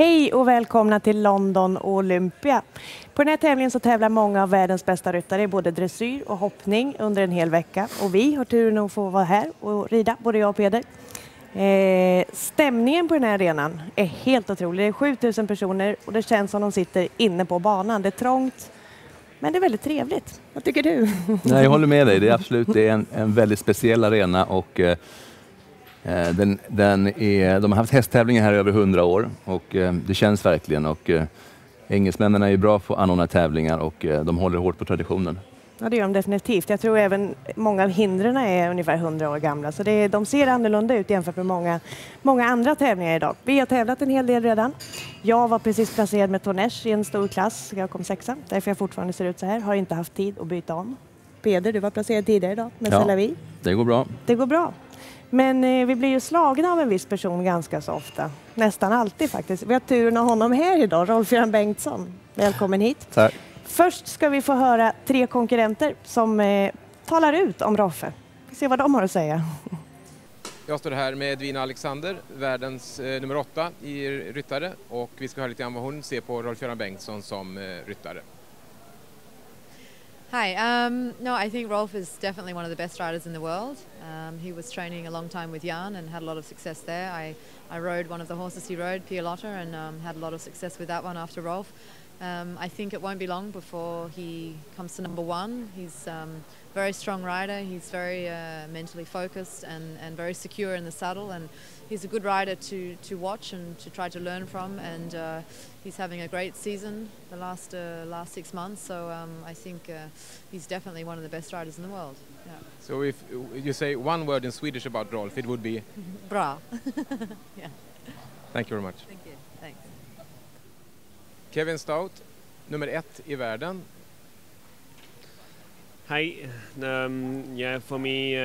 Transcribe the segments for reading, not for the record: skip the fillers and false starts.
Hej och välkomna till London Olympia. På den här tävlingen så tävlar många av världens bästa ryttare i både dressyr och hoppning under en hel vecka. Och vi har turen att få vara här och rida, både jag och Peder. Stämningen på den här arenan är helt otrolig. Det är 7000 personer och det känns som de sitter inne på banan. Det är trångt, men det är väldigt trevligt. Vad tycker du? Nej, jag håller med dig. Det är absolut en väldigt speciell arena och de har haft hästtävlingar här i över 100 år och det känns verkligen. Och engelsmännen är ju bra på att anordna tävlingar och de håller hårt på traditionen. Ja, det gör de definitivt. Jag tror även många av hindren är ungefär 100 år gamla. Så de ser annorlunda ut jämfört med många andra tävlingar idag. Vi har tävlat en hel del redan. Jag var precis placerad med Tornesh i en stor klass. Jag kom 6:a. Därför jag fortfarande ser ut så här. Har inte haft tid att byta om. Peder, du var placerad tidigare idag med Selavi. Det går bra. Det går bra. Men vi blir ju slagna av en viss person ganska så ofta. Nästan alltid faktiskt. Vi har turen att ha honom här idag, Rolf-Göran Bengtsson. Välkommen hit. Tack. Först ska vi få höra 3 konkurrenter som talar ut om Roffe. Vi ser vad de har att säga. Jag står här med Edvina Alexander, världens nummer 8 i ryttare. Och vi ska höra lite grann vad hon ser på Rolf-Göran Bengtsson som ryttare. Hi, no, I think Rolf is definitely one of the best riders in the world. He was training a long time with Jan and had a lot of success there. I rode one of the horses he rode, Pia Lotta, and had a lot of success with that one after Rolf. I think it won't be long before he comes to number 1. He's a very strong rider. He's very mentally focused and very secure in the saddle. And he's a good rider to watch and to try to learn from. And he's having a great season the last 6 months. So I think he's definitely one of the best riders in the world. Yeah. So if you say one word in Swedish about Rolf, it would be? Bra. Yeah. Thank you very much. Thank you. Thanks. Kevin Stout, nummer 1 i världen. Hi, for me,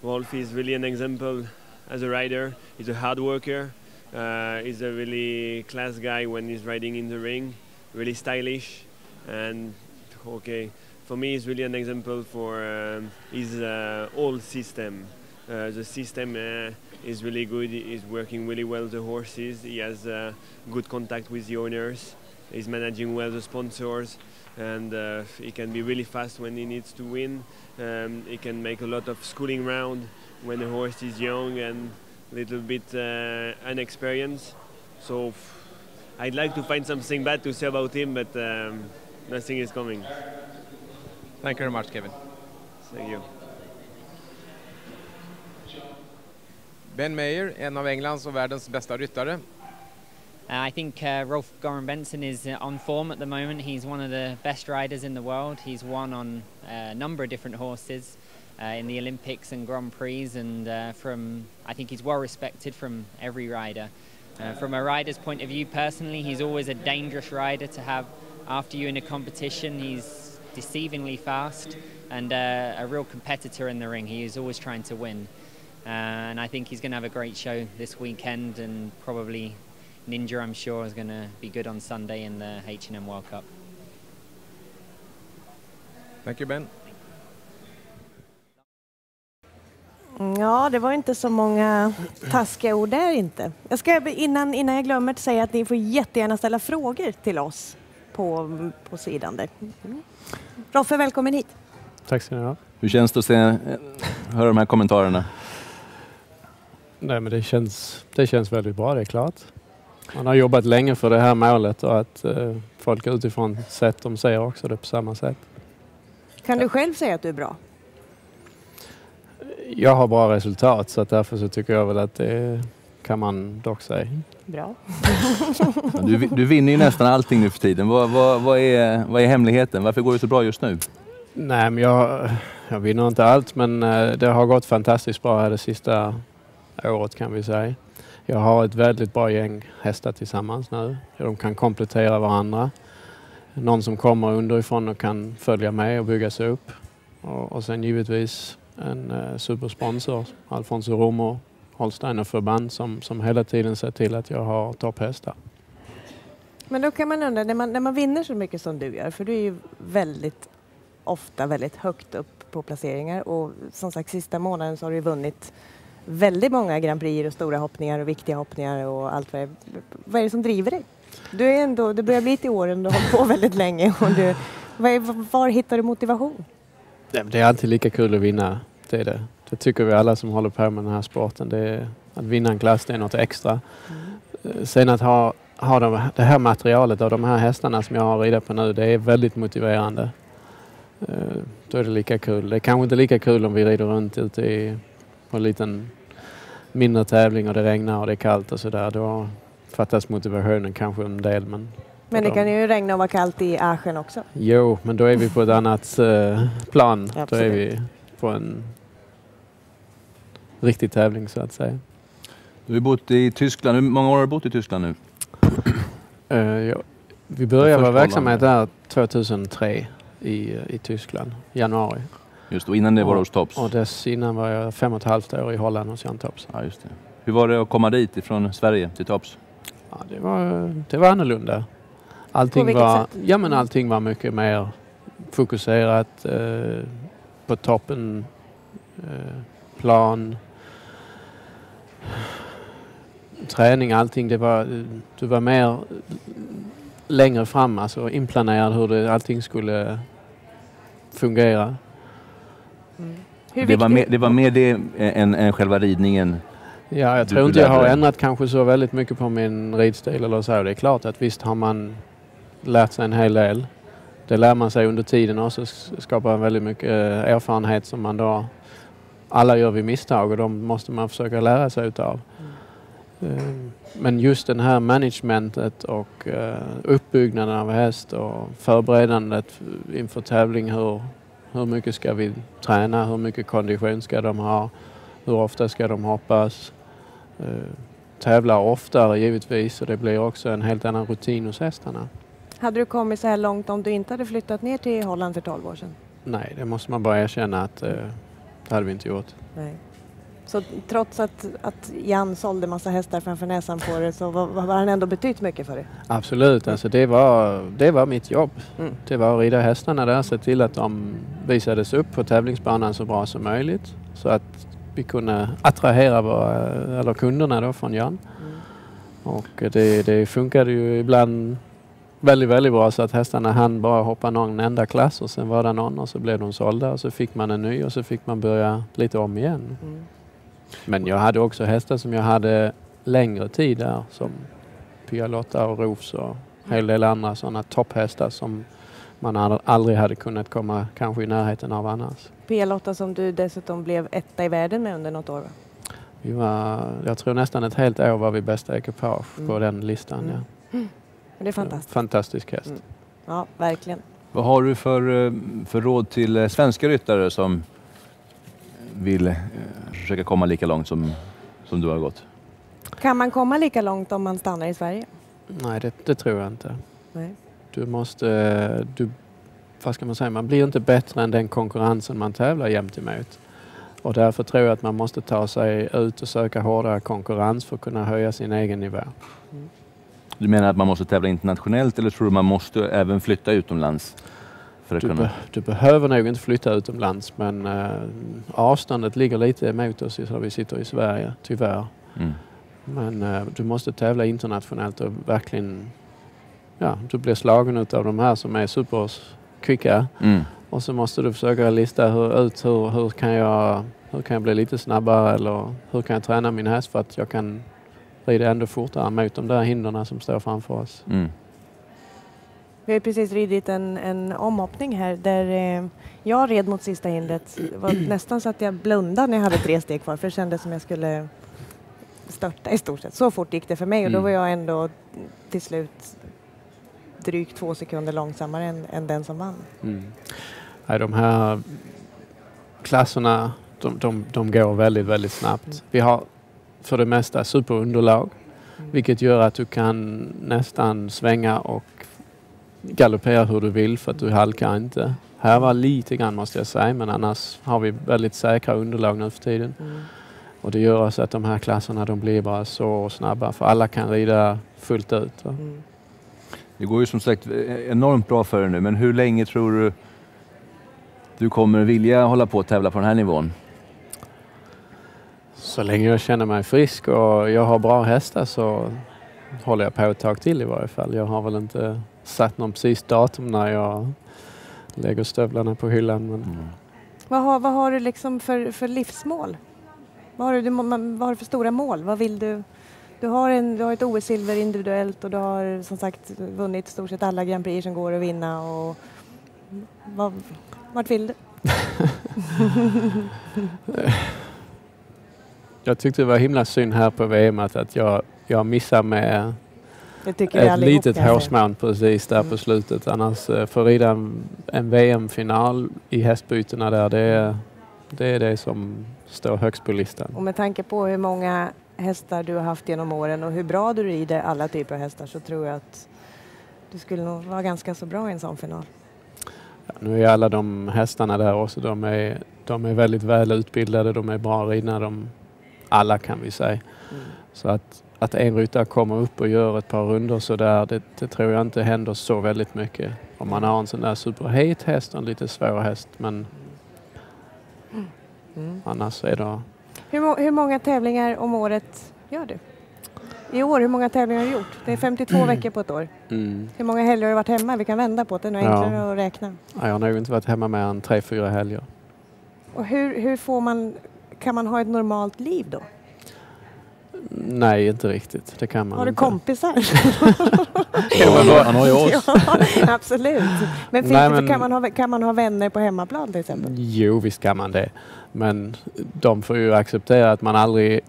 Rolf is really an example as a rider. He's a hard worker. He's a really class guy when he's riding in the ring, really stylish. And for me, he's really an example for his whole system. The system is really good. He's working really well the horses. He has good contact with the owners. He's managing well the sponsors, and he can be really fast when he needs to win. He can make a lot of schooling round when the horse is young and a little bit unexperienced. So I'd like to find something bad to say about him, but nothing is coming. Thank you very much, Kevin. Thank you. Ben Mayer, en av Englands och världens bästa ryttare. I think Rolf-Göran Bengtsson is on form at the moment. He's one of the best riders in the world. He's won on a number of different horses in the Olympics and Grand Prix, and I think he's well respected from every rider. From a rider's point of view, personally, he's always a dangerous rider to have after you in a competition. He's deceivingly fast and a real competitor in the ring. He is always trying to win. And I think he's going to have a great show this weekend, and probably Ninja, I'm sure, is going to be good on Sunday in the H&M World Cup. Thank you, Ben. Ja, det var inte så många taskiga ord där inte. Jag ska innan jag glömmer säga att ni får jättegärna ställa frågor till oss på sidan där. Roffe, välkommen hit. Tack ska ni ha. Hur känns det att höra de här kommentarerna? Nej, men det känns väldigt bra, det är klart. Man har jobbat länge för det här målet och att folk utifrån sett de ser också det på samma sätt. Kan du själv säga att du är bra? Jag har bra resultat, så att därför så tycker jag väl att det kan man dock säga. Bra. Du vinner ju nästan allting nu för tiden. Vad är hemligheten? Varför går det så bra just nu? Nej, men jag vinner inte allt, men det har gått fantastiskt bra här det sista året kan vi säga. Jag har ett väldigt bra gäng hästar tillsammans nu. De kan komplettera varandra. Någon som kommer underifrån och kan följa med och bygga sig upp. Och sen givetvis en supersponsor, Alfonso Romo, Holsteiner förband, som hela tiden ser till att jag har topphästar. Men då kan man undra, när man vinner så mycket som du gör, för du är ju ofta väldigt högt upp på placeringar, och som sagt sista månaden så har du vunnit väldigt många Grand Prix och stora hoppningar och viktiga hoppningar och allt vad det är. Vad är det som driver dig? Du börjar bli till åren, du har hållit på väldigt länge. Och var hittar du motivation? Det är alltid lika kul att vinna. Det är det. Det tycker vi alla som håller på med den här sporten. Att vinna en klass, det är något extra. Sen att ha det här materialet av de här hästarna som jag har ridat på nu, det är väldigt motiverande. Då är det lika kul. Det är kanske inte lika kul om vi rider runt ute på en liten mindre tävling och det regnar och det är kallt och sådär. Då fattas motivationen kanske en del. Men det kan ju regna och vara kallt i Aachen också. Jo, men då är vi på ett annat plan. Absolut. Då är vi på en riktig tävling så att säga. Du har bott i Tyskland. Hur många år har du bott i Tyskland nu? Vi började vår verksamhet där 2003 i Tyskland, januari. Just då, innan det var hos Tops. Och dessförinnan var jag 5,5 år i Holland hos Jan Tops. Ja, just det. Hur var det att komma dit från Sverige till Tops? Ja, det var annorlunda. Allting var mycket mer fokuserat på toppen, plan, träning, allting. Du var mer längre fram, alltså inplanerad hur allting skulle fungera. Det var mer det än själva ridningen. Ja, jag tror inte jag har ändrat kanske så väldigt mycket på min ridstil eller så. Det är klart att visst har man lärt sig en hel del. Det lär man sig under tiden och så skapar väldigt mycket erfarenhet som man då alla gör vid misstag och de måste man försöka lära sig utav. Men just den här managementet och uppbyggnaden av häst och förberedandet inför tävling, hur mycket ska vi träna, hur mycket kondition ska de ha, hur ofta ska de hoppas, tävlar oftare givetvis och det blir också en helt annan rutin hos hästarna. Hade du kommit så här långt om du inte hade flyttat ner till Holland för 12 år sedan? Nej, det måste man bara erkänna att det hade vi inte gjort. Nej. Så trots att Jan sålde massa hästar framför näsan på det så har han ändå betytt mycket för det? Absolut, alltså det var mitt jobb. Det var att rida hästarna där, se till att de visades upp på tävlingsbanan så bra som möjligt så att vi kunde attrahera kunderna då från Jan. Och det funkade ju ibland väldigt, väldigt bra så att hästarna hann bara hoppa någon enda klass och sen var det någon och så blev de sålda och så fick man en ny och så fick man börja lite om igen. Men jag hade också hästar som jag hade längre tid där som Pia Lotta och Rofs och en hel del andra sådana topphästar som man aldrig hade kunnat komma kanske i närheten av annars. Pia Lotta som du dessutom blev etta i världen med under något år, va? Jag tror nästan ett helt år var vi bästa ekipage på den listan. Ja. Det är fantastiskt. Fantastisk häst. Ja, verkligen. Vad har du för råd till svenska ryttare som vill försöka komma lika långt som du har gått? Kan man komma lika långt om man stannar i Sverige? Nej, det tror jag inte. Nej. Vad ska man säga? Man blir inte bättre än den konkurrensen man tävlar jämt emot. Och därför tror jag att man måste ta sig ut och söka hårdare konkurrens för att kunna höja sin egen nivå. Du menar att man måste tävla internationellt eller tror du man måste även flytta utomlands? Du behöver nog inte flytta utomlands men avståndet ligger lite emot oss så vi sitter i Sverige, tyvärr. Men du måste tävla internationellt och verkligen du blir slagen ut av de här som är superkvicka. Och så måste du försöka lista hur kan jag bli lite snabbare eller hur kan jag träna min häst för att jag kan rida ändå fortare mot de där hindren som står framför oss. Vi har precis ridit en omhoppning här där jag red mot sista hindret. Det var nästan så att jag blundade när jag hade 3 steg kvar för det kändes som jag skulle störta i stort sett. Så fort gick det för mig och då var jag ändå till slut drygt 2 sekunder långsammare än den som vann. Nej, de här klasserna de går väldigt, väldigt snabbt. Vi har för det mesta superunderlag vilket gör att du kan nästan svänga och galoppera hur du vill för att du halkar inte. Här var lite grann måste jag säga men annars har vi väldigt säkra underlag nu för tiden. Och det gör så att de här klasserna de blir bara så snabba för alla kan rida fullt ut. Det går ju som sagt enormt bra för dig nu men hur länge tror du kommer vilja hålla på att tävla på den här nivån? Så länge jag känner mig frisk och jag har bra hästar så håller jag på ett tag till i varje fall. Jag har väl inte satt någon precis datum när jag lägger stövlarna på hyllan. Men... Vad har du liksom för livsmål? Vad har du för stora mål? Vad vill du? Du har ett OS-silver individuellt och du har som sagt vunnit stort sett alla Grand Prix som går att vinna. Och vart vill du? Jag tyckte det var himla synd här på VM att jag missar med ett litet hårsmån precis där på slutet. Annars för rida en VM-final i hästbytena där, det är det som står högst på listan. Och med tanke på hur många hästar du har haft genom åren och hur bra du rider alla typer av hästar så tror jag att du skulle nog vara ganska så bra i en sån final. Ja, nu är alla de hästarna där också, de är väldigt väl utbildade, de är bra ridna, alla kan vi säga. Så att en ryttare kommer upp och gör ett par rundor så där, det tror jag inte händer så väldigt mycket. Om man har en sån där superhet häst och en lite svår häst, men annars är det... Hur många tävlingar om året gör du? I år, hur många tävlingar har du gjort? Det är 52 veckor på ett år. Hur många helger har du varit hemma? Vi kan vända på det, det är nog enklare att räkna. Ja, jag har nog inte varit hemma mer än 3-4 helger. Och hur kan man ha ett normalt liv då? Nej, inte riktigt. Det kan man har du inte. Kompisar? Han har ju oss. Ja, absolut. Men, kan man ha vänner på hemmaplan till exempel? Jo, visst kan man det. Men de får ju acceptera att man aldrig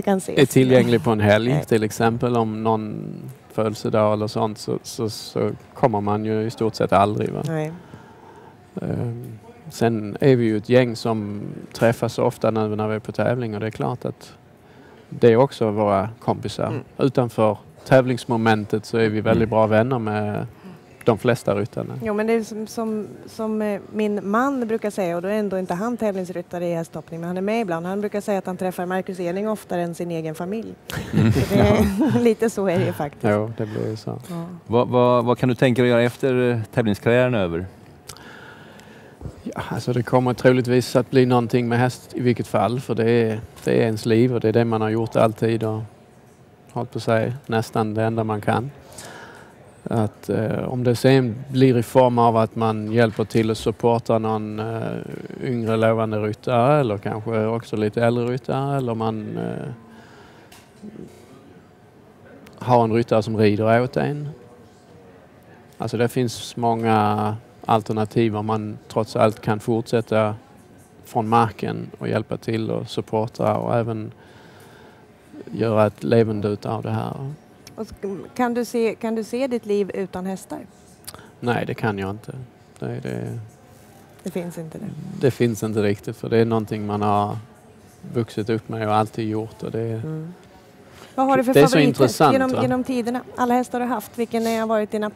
kan ses. Är tillgänglig på en helg. Nej. Till exempel om någon födelsedag eller sånt så kommer man ju i stort sett aldrig. Va? Nej. Sen är vi ju ett gäng som träffas ofta när vi är på tävling och det är klart att det är också våra kompisar. Utanför tävlingsmomentet så är vi väldigt bra vänner med de flesta ryttarna. Jo, men det är som min man brukar säga, och då är ändå inte han tävlingsryttare i hästhoppning, men han är med ibland. Han brukar säga att han träffar Marcus Eling oftare än sin egen familj. Så det är, lite så är det faktiskt. Jo, det blir ju så. Ja. Vad kan du tänka dig att göra efter tävlingskarriären över? Ja, alltså det kommer troligtvis att bli någonting med häst i vilket fall, för det är ens liv och det är det man har gjort alltid och hållit på sig nästan det enda man kan. Att om det sen blir i form av att man hjälper till att supporta någon yngre lovande ryttare eller kanske också lite äldre ryttare eller man har en ryttare som rider åt en. Alltså det finns många alternativ om man trots allt kan fortsätta från marken och hjälpa till och supporta och även göra ett levande utav det här. Och kan du se ditt liv utan hästar? Nej, det kan jag inte. Det finns inte det? Det finns inte riktigt, för det är någonting man har vuxit upp med och alltid gjort. Och vad har du för det är favoriter så intressant, genom tiderna? Alla hästar du har haft, vilken har varit din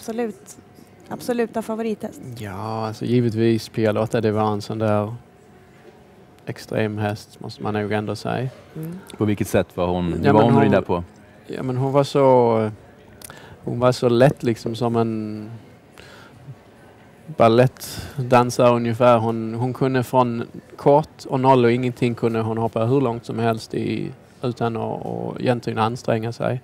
absoluta favorithäst? Ja, alltså givetvis Pia Lotta, det var en sån där extrem häst måste man nog ändå säga. På vilket sätt var hon? Ja, var hon rida på? Ja, men hon var så lätt liksom som en ballettdansare ungefär. Hon kunde från kort och noll och ingenting kunde hon hoppa hur långt som helst utan att egentligen anstränga sig.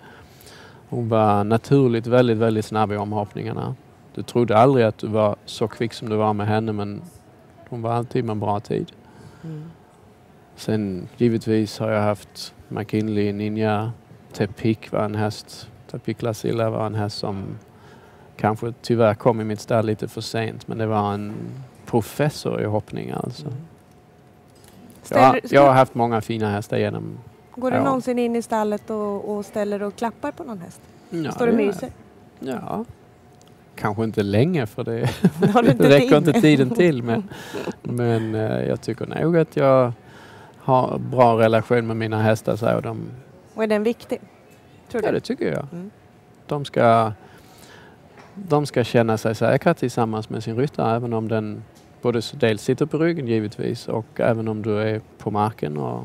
Hon var naturligt väldigt, väldigt snabb i omhoppningarna. Du trodde aldrig att du var så kvick som du var med henne, men hon var alltid med en bra tid. Sen givetvis har jag haft McKinley, Ninja, Tepik var en häst. Tepik Lasilla var en häst som kanske tyvärr kom i mitt stall lite för sent, men det var en professor i hoppning alltså. Jag har haft många fina hästar genom. Går du någonsin in i stallet och ställer och klappar på någon häst? Ja, står du myser? Ja. Kanske inte länge för det inte räcker inte tiden till. Men jag tycker nog att jag har bra relation med mina hästar. Så och är den viktig? Tror du? Ja, det tycker jag. De ska känna sig säkra tillsammans med sin ryttare, även om den både dels sitter på ryggen givetvis och även om du är på marken och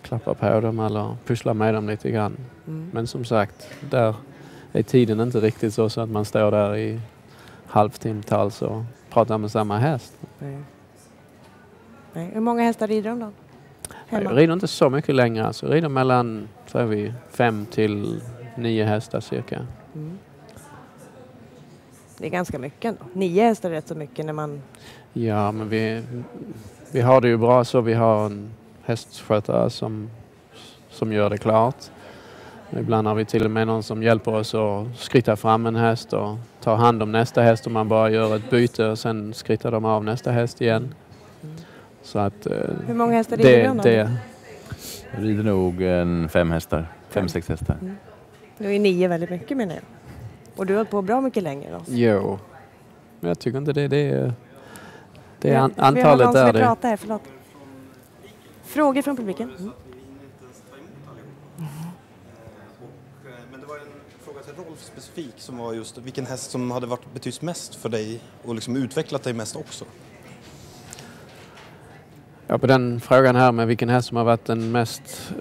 klappar på dem eller pusslar med dem lite grann. Men som sagt, där är tiden inte riktigt så att man står där i halvtimtals och pratar med samma häst. Nej. Hur många hästar rider de då? hemma? Jag rider inte så mycket längre. Alltså. Jag rider mellan 5 till 9 hästar cirka. Mm. Det är ganska mycket ändå. 9 hästar är rätt så mycket när man... Ja, men vi har det ju bra så. Vi har en hästskötare som gör det klart. Ibland har vi till och med någon som hjälper oss att skritta fram en häst och ta hand om nästa häst, och man bara gör ett byte och sen skrittar de av nästa häst igen. Så att, hur många hästar rider du? Jag rider nog 5-6 hästar. Mm. Nu är 9 väldigt mycket, menar jag. Och du har hållit på bra mycket längre då? Jo, men jag tycker inte det är antalet vi har någon som är vill det. prata här, förlåt. Frågor från publiken? Mm. Men det var en fråga till Rolf specifik som var just vilken häst som hade betytt mest för dig och liksom utvecklat dig mest också. Ja, på den frågan här med vilken häst som har varit den mest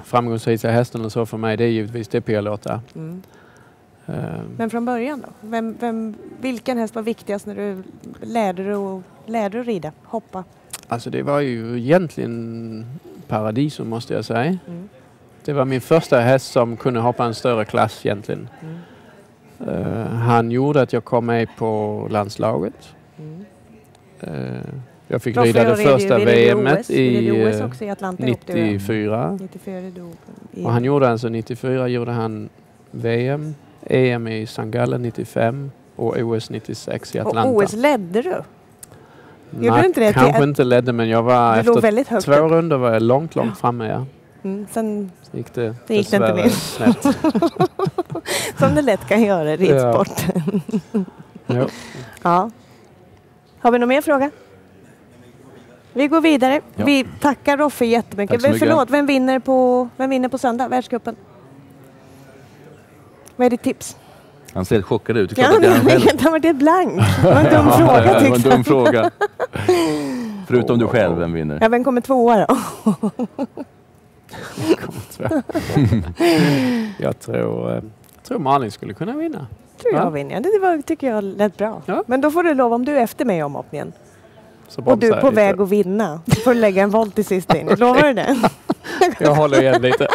framgångsrika hästen och så för mig, det är givetvis det Pia-Lotta. Mm. Men från början då? Vilken häst var viktigast när du lärde att rida, hoppa? Alltså det var ju egentligen Paradiso, måste jag säga. Mm. Det var min första häst som kunde hoppa en större klass egentligen. Mm. Han gjorde att jag kom med på landslaget. Mm. Jag fick rida det första VM:et i också i Atlanta 94. 94 och han gjorde alltså 94 gjorde han VM, EM i St. Gallen 95 och OS 96 i Atlanta. Och OS ledde du? Nej, du inte det? Kanske inte ledde, men jag var efter 2 runder var jag långt framme. Ja. Mm, sen gick det inte mer. Som det lätt kan göra i ridsporten. Ja. Ja. Har vi någon mer fråga? Vi går vidare. Ja. Vi tackar Roffe jättemycket. Förlåt, vem vinner på söndag? Världscupen? Vad är ditt tips? Han ser chockad ut. Det har varit ett blank. Det var en dum fråga. Det var en dum fråga. Förutom du själv, vem vinner? Ja, vem kommer 2:a då? Jag tror Malin skulle kunna vinna. Jag vinner. Det tycker jag lät bra. Ja. Men då får du lova, om du är efter mig om omhoppningen. Och du är på väg att vinna. Du får lägga en volt till sist in. Lovar du det? Jag håller igen lite.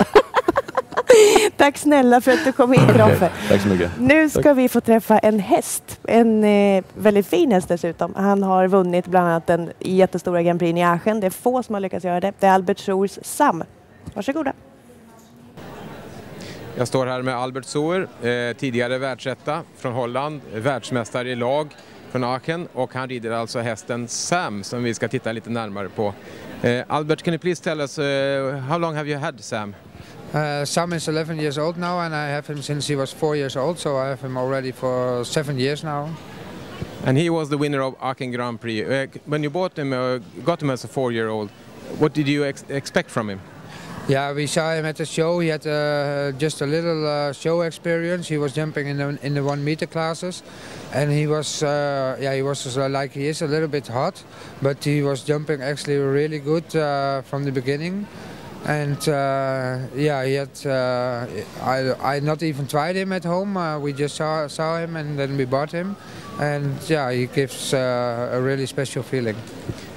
Tack snälla för att du kom hit, Roffe. Tack så mycket. Nu ska vi få träffa en häst. En väldigt fin häst dessutom. Han har vunnit bland annat den jättestora Grand Prix i Aachen. Det är få som har lyckats göra det. Det är Albert Soers Sam. Varsågoda. Jag står här med Albert Soer, tidigare världsetta från Holland, världsmästare i lag från Aachen, och han rider alltså hästen Sam som vi ska titta lite närmare på. Albert, can you please tell us how long have you had Sam? Sam is 11 years old now, and I have him since he was 4 years old, so I have him already for 7 years now. And he was the winner of Aachen Grand Prix. When you bought him, got him as a 4-year-old, what did you expect from him? Yeah, we saw him at the show. He had just a little show experience. He was jumping in the 1 meter classes, and he was like he is a little bit hot, but he was jumping actually really good from the beginning. And he had. I not even tried him at home. We just saw him, and then we bought him, and he gives a really special feeling.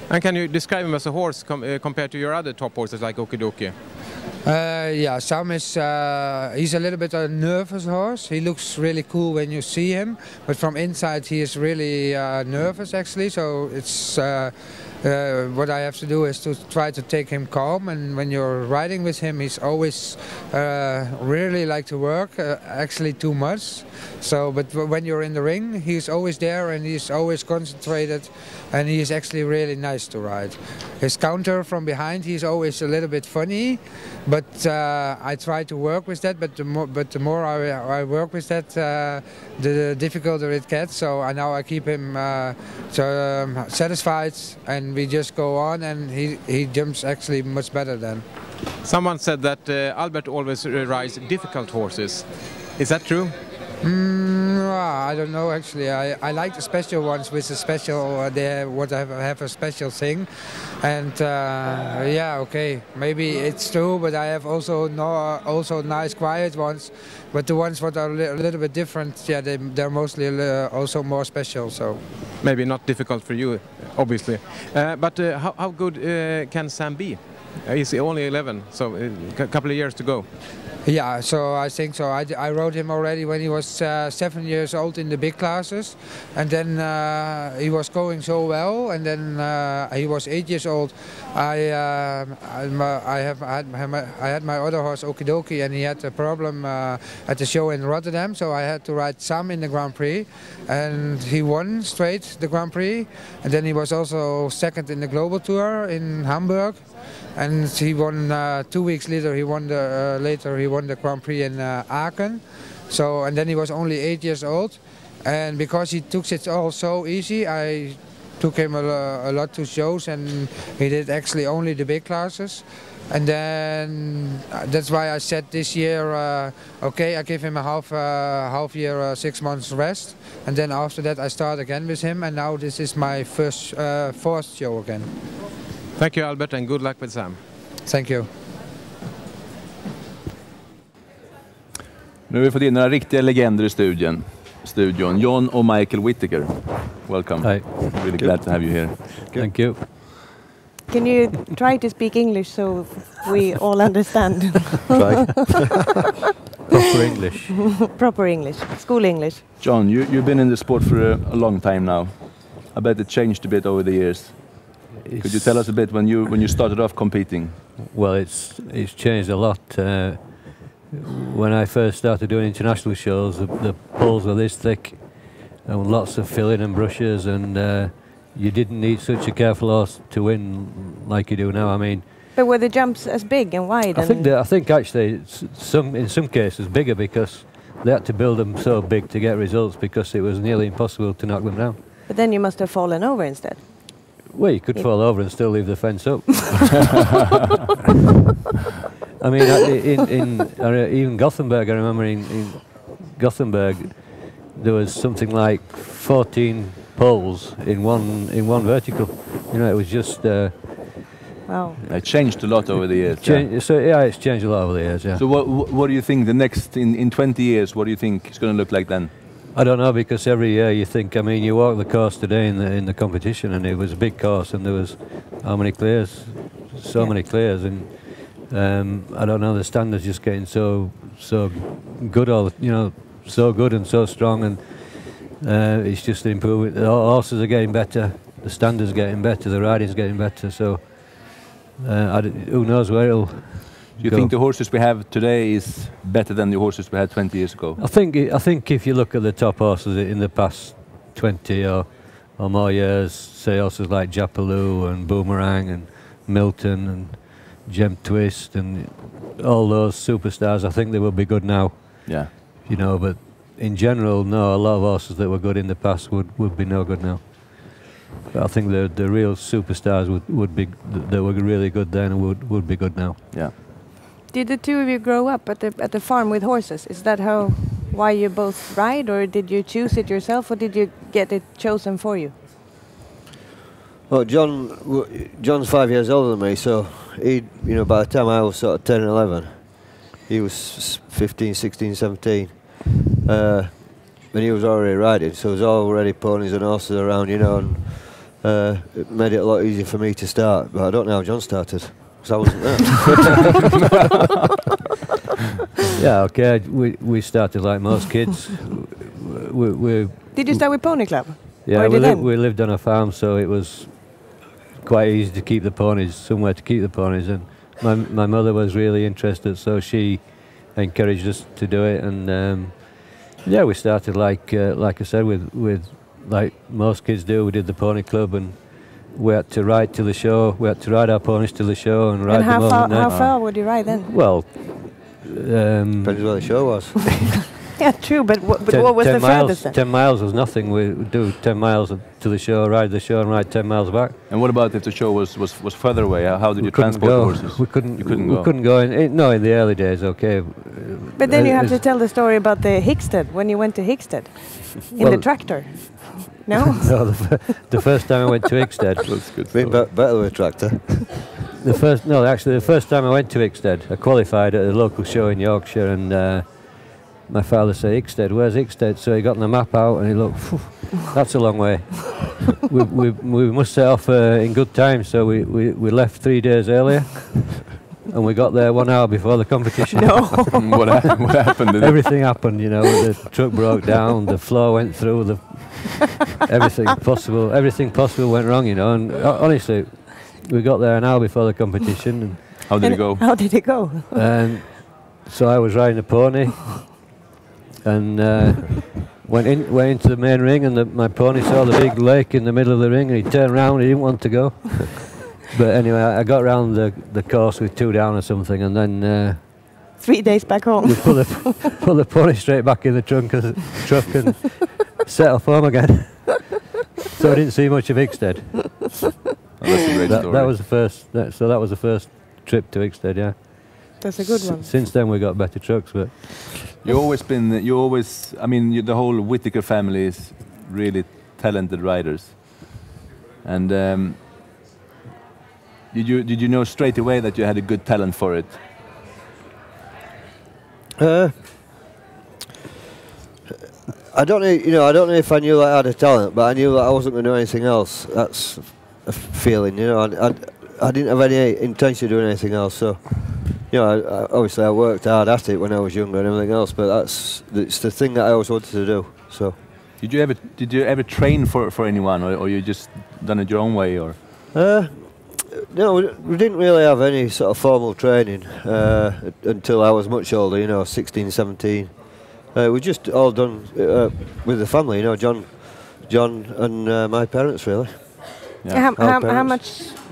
And can you describe him as a horse compared to your other top horses like Okidoki? Sam is he's a little bit a nervous horse. He looks really cool when you see him, but from inside he is really nervous actually. So it's what I have to do is to try to take him calm, and when you're riding with him, he's always really like to work, actually too much. So, but when you're in the ring, he's always there and he's always concentrated, and he's actually really nice to ride. His counter from behind, he's always a little bit funny, but I try to work with that. But the more I work with that, the difficulter it gets. So now I keep him satisfied, and we just go on, and he jumps actually much better then. Someone said that Albert always rides difficult horses. Is that true? I don't know actually. I like the special ones with the special. They have a special thing, and okay, maybe it's true. But I have also nice quiet ones. But the ones that are a little bit different, they're mostly also more special. So. maybe not difficult for you, obviously. But how good can Sam be? He's only 11, so a couple of years to go. Yeah, so I think so. I rode him already when he was 7 years old in the big classes, and then he was going so well. And then he was 8 years old. I had my other horse Okidoki, and he had a problem at the show in Rotterdam. So I had to ride Sam in the Grand Prix, and he won straight the Grand Prix. And then he was also second in the Global Tour in Hamburg. And he won 2 weeks later. He won the Grand Prix in Aachen. So, and then he was only 8 years old, and because he took it all so easy, I took him a lot to shows, and he did actually only the big classes. And then that's why I said this year, okay, I give him a half year, 6 months rest, and then after that I start again with him. And now this is my fourth show again. Thank you, Albert, and good luck with Sam. Thank you. Nu har vi fått in några riktiga legender i studion. John och Michael Whittaker. Welcome. Hi. Really glad to have you here. Thank you. Can you try to speak English so we all understand? Try. Proper English. Proper English. School English. John, you've been in the sport for a long time now. I bet it changed a bit over the years. Could you tell us a bit when you started off competing? Well, it's changed a lot. When I first started doing international shows, the poles were this thick, and lots of filling and brushes, and you didn't need such a careful horse to win like you do now. I mean, but were the jumps as big and wide? I think actually in some cases bigger, because they had to build them so big to get results, because it was nearly impossible to knock them down. But then you must have fallen over instead. Well, you could fall over and still leave the fence up. I mean, even Gothenburg, I remember in Gothenburg, there was something like 14 poles in one vertical. You know, it was just... wow. It changed a lot over the years. So yeah, it's changed a lot over the years, yeah. So what do you think the next, in 20 years, what do you think it's going to look like then? I don't know, because every year you think, I mean, you walk the course today in the competition, and it was a big course, and there was how many clears? So many clears, and I don't know, the standards just getting so good, so good and so strong, and it's just improving. The horses are getting better, the standards are getting better, the riding's getting better, so who knows where it'll Do you think the horses we have today is better than the horses we had 20 years ago? I think if you look at the top horses in the past 20 or more years, say horses like Japaloo and Boomerang and Milton and Gem Twist and all those superstars, I think they will be good now. Yeah. You know, but in general, no, a lot of horses that were good in the past would be no good now. But I think the real superstars would be, that were really good then, would be good now. Yeah. Did the two of you grow up at the farm with horses? Is that why you both ride, or did you choose it yourself, or did you get it chosen for you? Well, John's 5 years older than me, so he, by the time I was sort of 10 and 11, he was 15, 16, 17, and he was already riding, so there was already ponies and horses around, and it made it a lot easier for me to start. But I don't know how John started, because I wasn't there. Yeah, okay, we started like most kids. Did you start with Pony Club? Yeah, we lived on a farm, so it was quite easy to keep the ponies, somewhere to keep the ponies, and my mother was really interested, so she encouraged us to do it, and yeah, we started like I said, with like most kids do. We did the Pony Club, and we had to ride to the show. We had to ride our ponies to the show and ride them overnight. How far would you ride then? Well, depends where the show was. Yeah, true, but what was the furthest then? 10 miles was nothing. We would do 10 miles to the show, ride the show, and ride 10 miles back. And what about if the show was further away? How did you transport the horses? We couldn't go. We couldn't go in the early days, okay. But then you have to tell the story about the Hickstead, when you went to Hickstead in the tractor. No? No, the first time I went to Hickstead. That's good. Better with a tractor. The first time I went to Hickstead, I qualified at a local show in Yorkshire, and my father said, "Hickstead, where's Hickstead?" So he got the map out and he looked, that's a long way. we must set off in good time, so we left 3 days earlier. And we got there 1 hour before the competition. No. What happened? Everything happened, you know. The truck broke down, the floor went through, everything possible went wrong, you know. And honestly, we got there an hour before the competition. And how did it go? How did it go? And so I was riding a pony, and went into the main ring, and my pony saw the big lake in the middle of the ring, and he turned around. He didn't want to go. But anyway, I got round the course with 2 down or something, and then 3 days back home. we put the pony straight back in the truck and set off home again. So I didn't see much of Ikstead. That's a great story. That was the first. That was the first trip to Ikstead. Yeah. That's a good one. Since then we got better trucks, but I mean, the whole Whittaker family is really talented riders, and. Did you know straight away that you had a good talent for it? I don't know. I don't know if I knew that I had a talent, but I knew that I wasn't going to do anything else. That's a feeling, you know. I didn't have any intention of doing anything else. So, you know, obviously I worked hard at it when I was younger and everything else. But it's the thing that I always wanted to do. So, did you ever train for anyone, or you just done it your own way, or? No, we didn't really have any sort of formal training until I was much older, you know, 16, 17. We just all done with the family, you know, John and my parents, really. Yeah.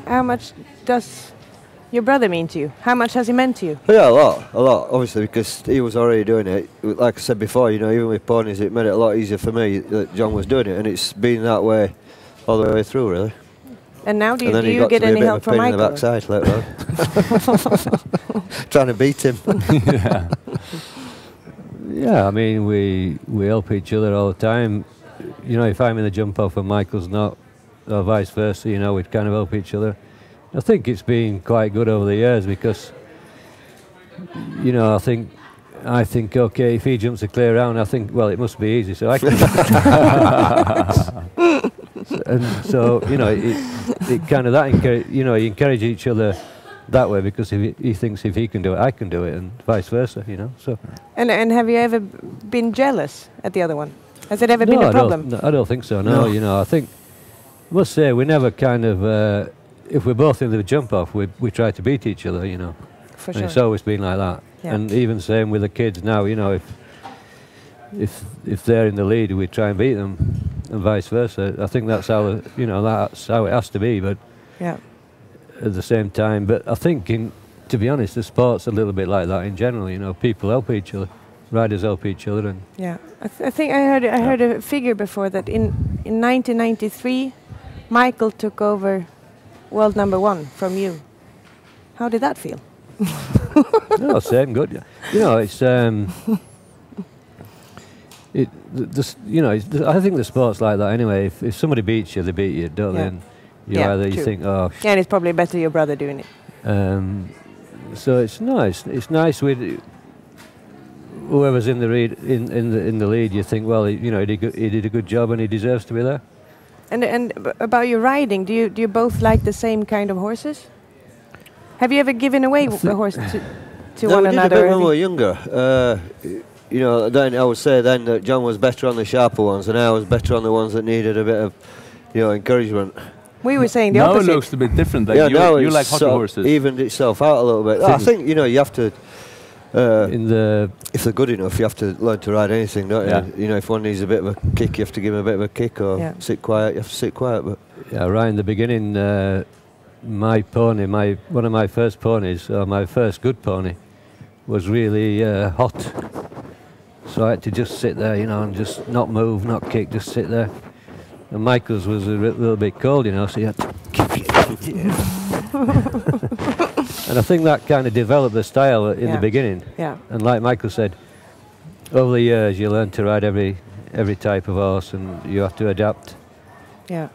How much does your brother mean to you? How much has he meant to you? Yeah, a lot, obviously, because he was already doing it. Like I said before, you know, even with ponies, it made it a lot easier for me that John was doing it, and it's been that way all the way through, really. And now do you get any help from Michael? And then he got to be a bit of a pain in the backside later on. Trying to beat him. Yeah. Yeah, I mean, we help each other all the time. You know, if I'm in the jump off and Michael's not, or vice versa, you know, we'd kind of help each other. I think it's been quite good over the years because, you know, I think, okay, if he jumps a clear round, I think, well, it must be easy, so I can. And so, you know, it kind of you encourage each other that way, because if he thinks if he can do it, I can do it, and vice versa, you know. So. And have you ever been jealous at the other one? Has it ever been a problem? No, I don't think so. No, you know, I must say we never kind of, if we're both in the jump off, we try to beat each other, you know. For and sure. It's always been like that. Yeah. And even same with the kids now, you know, if they're in the lead, we try and beat them, and vice versa. I think that's how it has to be. But yeah. At the same time, but I think to be honest, the sport's a little bit like that in general. You know, people help each other, riders help each other, and yeah. I think I heard a figure before that in 1993, Michael took over world #1 from you. How did that feel? No, same good. You know, it's I think the sport's like that anyway. If somebody beats you, they beat you, don't they? And you think, oh. Yeah, and it's probably better your brother doing it. So it's nice. It's nice with whoever's in the lead. In the lead, you think, well, he did a good job and he deserves to be there. And about your riding, do you both like the same kind of horses? Have you ever given away a horse to one another? We did a bit when we were younger. You know, then I would say then that John was better on the sharper ones, and I was better on the ones that needed a bit of, encouragement. We were saying the opposite. Now it looks a bit different. Like you like hotter horses. Evened itself out a little bit. I think you have to. If they're good enough, you have to learn to ride anything, don't you? You know, if one needs a bit of a kick, you have to give him a bit of a kick, or sit quiet. You have to sit quiet. But yeah, right in the beginning, my pony, one of my first ponies, or my first good pony, was really hot. So I had to just sit there, and just not move, not kick, just sit there. And Michael's was a little bit cold, so you had to kick it. And I think that kind of developed the style in the beginning. Yeah. And like Michael said, over the years you learn to ride every type of horse, and you have to adapt. Yeah.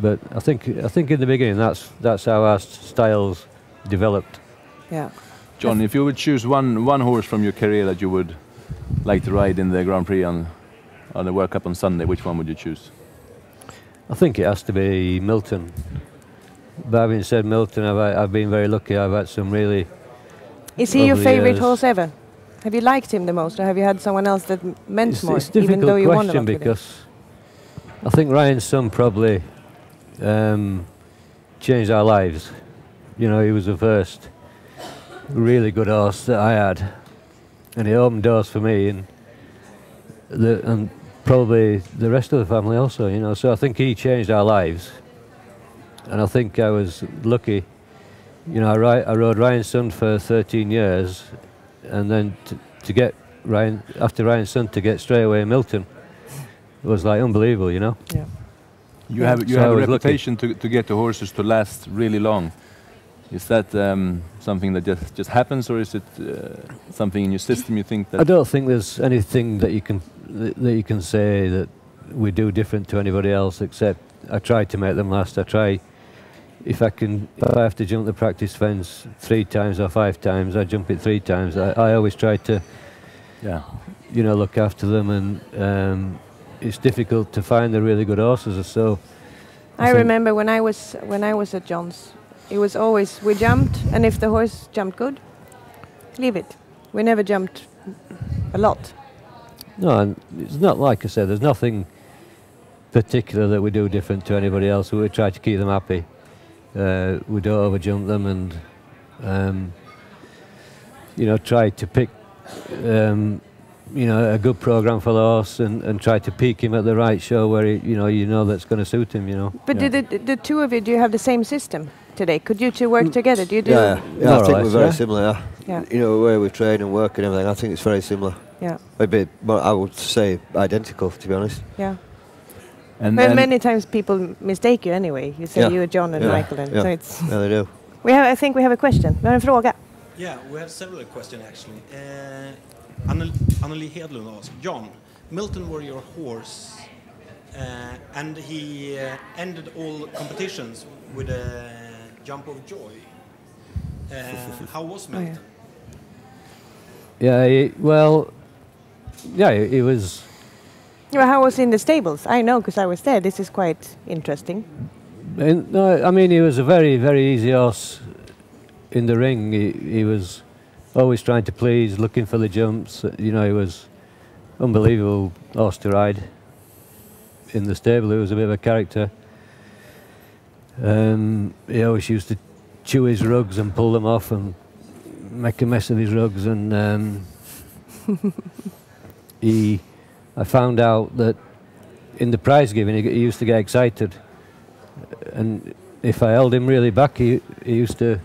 But I think in the beginning that's how our styles developed. Yeah. John, if you would choose one horse from your career that you would like to ride in the Grand Prix on the World Cup on Sunday, which one would you choose? I think it has to be Milton. But having said Milton, I've been very lucky. I've had some really. Is he your lovely favorite years. horse ever? Have you liked him the most, or have you had someone else that meant more, It's a even though difficult you won a lot question with him? because I think Ryan's son probably changed our lives. You know, he was the first really good horse that I had, and he opened doors for me and probably the rest of the family also. You know, so I think he changed our lives, and I think I was lucky. You know, I rode Ryan's son for 13 years, and then to get Ryan after Ryan's son to get straight away Milton was like unbelievable. You know. Yeah. You have So I a was lucky. reputation to get the horses to last really long. Is that something that just happens, or is it something in your system you think that? I don't think there's anything that you can say that we do different to anybody else, except I try to make them last. I try, if I have to jump the practice fence 3 times or 5 times, I jump it 3 times. I always try to, you know, look after them, and it's difficult to find the really good horses. So I remember when I was at John's, it was always we jumped, and if the horse jumped good, leave it. We never jumped a lot. no, and it's not like I said. There's nothing particular that we do different to anybody else. We try to keep them happy. We don't overjump them, and you know, try to pick you know, a good program for the horse, and try to peak him at the right show where you know that's going to suit him. You know. But do the two of you, do you have the same system today? Could you two work together? Do you do? Yeah, I More or think less, we're very yeah. similar. Yeah. You know, the way we train and work and everything, I think it's very similar. Yeah. A bit, but I would say identical, to be honest. Yeah. And Well, many times people mistake you anyway. You say you're John and Michael, and so it's. Yeah, they do. I think we have a question. Vi har en fråga. Yeah, we have several questions actually. Anneli Hedlund asked, John, Milton were your horse, and he ended all competitions with a jump of joy. How was Milton? Yeah, he was. Well, how was he in the stables? I know because I was there. This is quite interesting. No, I mean, he was a very, very easy horse in the ring. He was always trying to please, looking for the jumps. You know, he was unbelievable horse to ride in the stable. He was a bit of a character. He always used to chew his rugs and pull them off and make a mess of his rugs. And I found out that in the prize giving, he used to get excited. And if I held him really back, he used to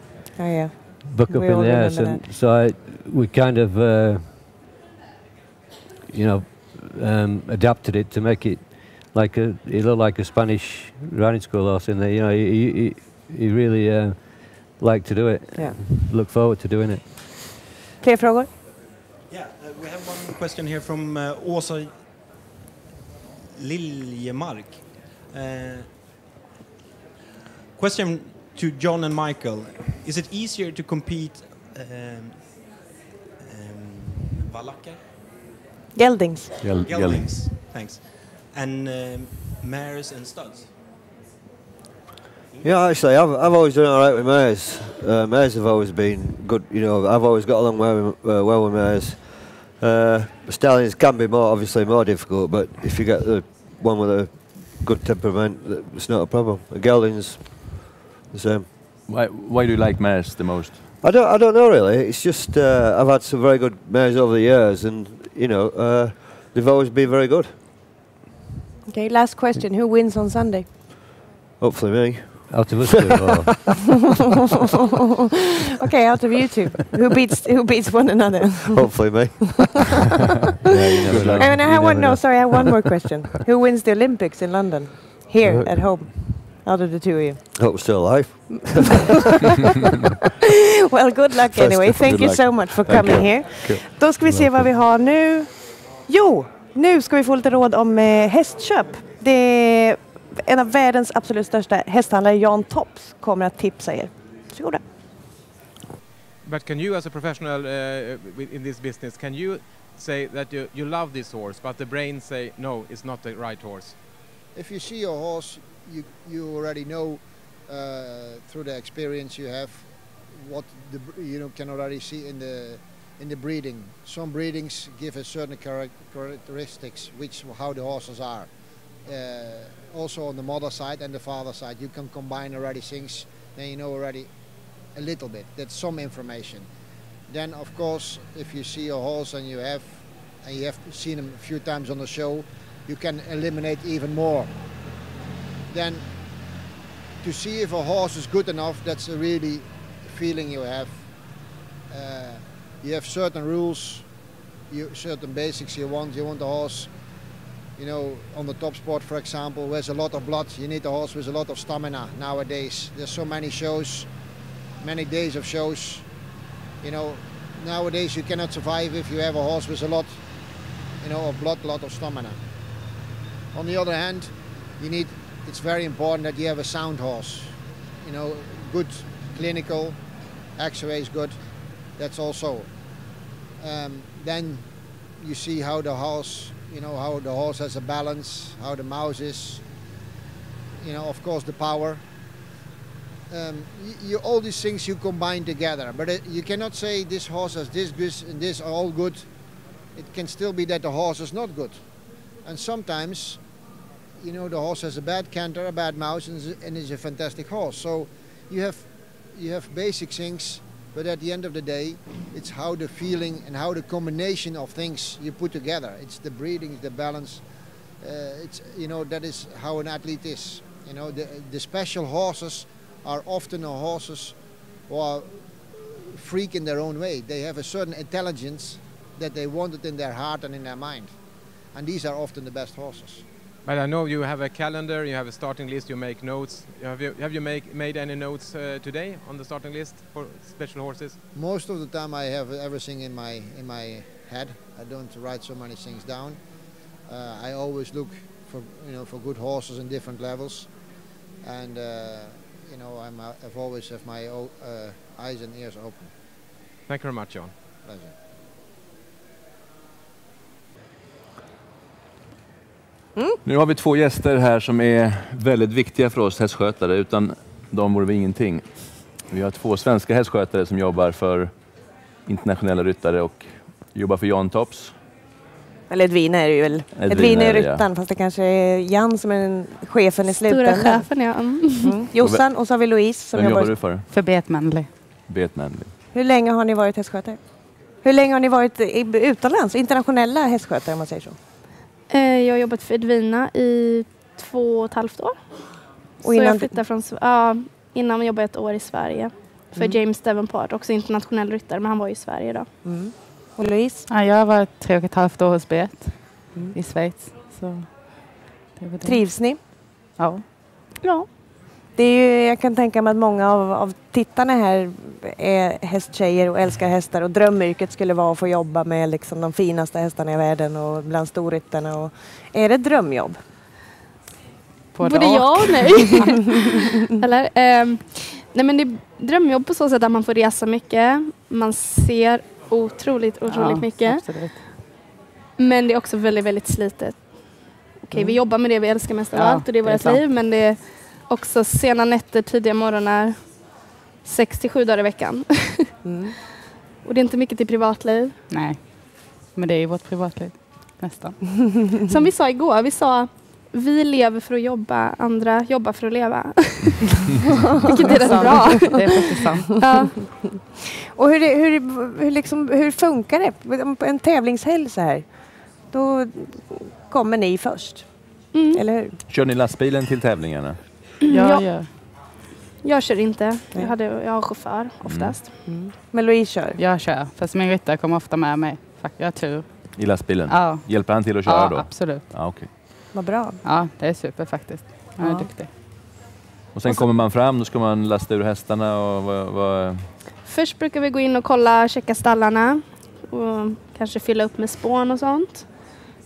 buck up We in all the air. remember that. So we kind of, you know, adapted it to make it like he looked like a Spanish riding school horse in there. You know, he really liked to do it. Yeah. Look forward to doing it. Fler frågor? Yeah, we have one question here from Åsa Liljemark. Question to John and Michael. Is it easier to compete Valacker? Geldings. Geldings. Thanks. And mares and studs? Yeah, actually, I've always done all right with mares. Mares have always been good. You know, I've always got along well with mares. Stallions can be obviously more difficult, but if you get the one with a good temperament, it's not a problem. The geldings, the same. Why do you like mares the most? I don't know really. It's just I've had some very good mares over the years, and you know, they've always been very good. Okay, last question. Who wins on Sunday? Hopefully me. Out of us two, or Okay, out of you two. Who beats one another? Hopefully me. I have one more question. Who wins the Olympics in London? Here, at home? Out of the two of you. Hope we're still alive. Well, good luck anyway. Thank you so much for coming here. Då ska vi se vad vi har nu. Jo, nu ska vi få lite råd om hästköp. Det är en av världens absolut största hästhandlare, Jan Tops, kommer att tipsa er. Varsågoda. But can you, as a professional in this business, can you say that you love this horse, but the brain say no, it's not the right horse? If you see a horse you already know through the experience you have what can already see in the breeding. Some breedings give a certain characteristics how the horses are. Also on the mother side and the father side, you can combine already things. Then you know already a little bit. That's some information. Then of course, if you see a horse and you have seen him a few times on the show, you can eliminate even more. Then to see if a horse is good enough, that's a really feeling you have. You have certain rules, certain basics you want. You want the horse, on the top sport, for example, there's a lot of blood. You need a horse with a lot of stamina nowadays. There's so many shows, many days of shows. Nowadays you cannot survive if you have a horse with a lot, of blood, a lot of stamina. On the other hand, it's very important that you have a sound horse. Good clinical, X-ray is good. That's also. Then you see how the horse, how the horse has a balance, how the mouse is. Of course the power. All these things you combine together, but you cannot say this horse has this and this are all good. It can still be that the horse is not good, and sometimes, the horse has a bad canter, a bad mouse, and is a fantastic horse. So you have basic things, but at the end of the day, it's how the feeling and how the combination of things you put together. It's the breeding, it's the balance. That is how an athlete is. The special horses are often horses who are freak in their own way. They have a certain intelligence that they want it in their heart and in their mind. And these are often the best horses. But I know you have a calendar, you have a starting list, you make notes. Have you made any notes today on the starting list for special horses? Most of the time I have everything in my head. I don't write so many things down. I always look for good horses in different levels. And I've always have my eyes and ears open. Thank you very much, John. Pleasure. Nu har vi 2 gäster här som är väldigt viktiga för oss hästskötare. Utan de vore vi ingenting. Vi har 2 svenska hästskötare som jobbar för internationella ryttare och jobbar för Jan Tops. Eller Edvina är det ju väl. Edvina är ryttaren, fast det kanske är Jan som är chefen i slutändan. Stora chefen, ja. Jossan, och så har vi Louise som jobbar du för? För Bet Manley. Bet Manley. Hur länge har ni varit hästskötare? Hur länge har ni varit utomlands? Internationella hästskötare, om man säger så. Jag har jobbat för Edvina i 2,5 år. Och innan jag flyttade från innan jobbade jag 1 år i Sverige. För James Davenport, också internationell ryttare, men han var i Sverige då. Och Louise? Ja, jag har varit 3,5 år hos Bet i Schweiz. Så det. Trivs ni? Ja. Ja. Det är ju, jag kan tänka mig att många av tittarna här är hästtjejer och älskar hästar, och drömyrket skulle vara att få jobba med liksom de finaste hästarna i världen och bland storryttarna. Och är det ett drömjobb? Både ja och nej. Eller, nej, men det är drömjobb på så sätt att man får resa mycket. Man ser otroligt mycket. Absolut. Men det är också väldigt, väldigt slitet. Okej, vi jobbar med det vi älskar mest av allt, och det är vårt liv. Men det är också sena nätter, tidiga morgnar, 6-7 dagar i veckan. Och det är inte mycket till privatliv. Nej, men det är ju vårt privatliv nästan. Som vi sa igår, vi lever för att jobba, andra jobbar för att leva. Vilket är rätt bra. Det är faktiskt sant. Ja. Och hur funkar det? En tävlingshelg så här, då kommer ni först. Eller hur? Kör ni lastbilen till tävlingarna? Ja. Jag kör inte. Jag har chaufför oftast. Men Louise kör? Jag kör, fast min ryttare kommer ofta med mig. Jag har tur. I lastbilen? Ja. Hjälper han till att köra då? Ja, absolut. Ja, okay. Vad bra. Ja, det är super faktiskt. Han är duktig. Och sen kommer man fram, då ska man lasta ur hästarna och Först brukar vi gå in och checka stallarna och kanske fylla upp med spån och sånt.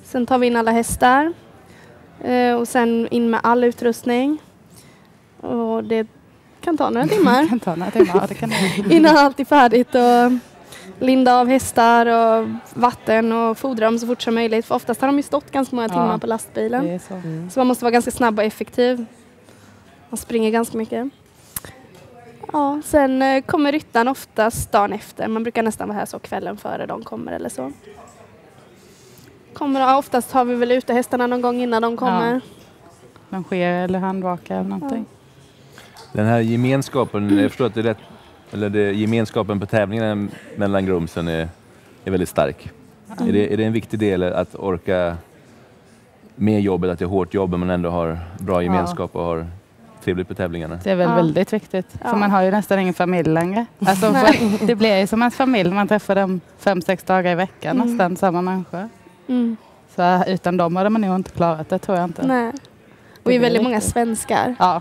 Sen tar vi in alla hästar och sen in med all utrustning. Och det kan ta några timmar. Det kan innan allt är färdigt, och linda av hästar och vatten och fodra dem så fort som möjligt. För oftast har de ju stått ganska många timmar på lastbilen. Det är så. Så man måste vara ganska snabb och effektiv. Han springer ganska mycket. Ja, sen kommer ryttaren oftast dagen efter. Man brukar nästan vara här så kvällen före de kommer eller så. Oftast har vi väl ute hästarna någon gång innan de kommer. Ja. Man sker eller handvaka eller någonting. Den här gemenskapen, jag förstår att det är rätt, eller gemenskapen på tävlingen mellan grumsen är väldigt stark. Är det en viktig del att orka med jobbet, att det är hårt jobb men ändå har bra gemenskap och har trevligt på tävlingarna? Det är väl väldigt viktigt. För man har ju nästan ingen familj längre. Alltså, det blir ju som en familj. Man träffar dem 5-6 dagar i veckan nästan, samma människor. Så utan dem hade man nog inte klarat det, tror jag inte. Nej. Och vi är väldigt många svenskar. Ja.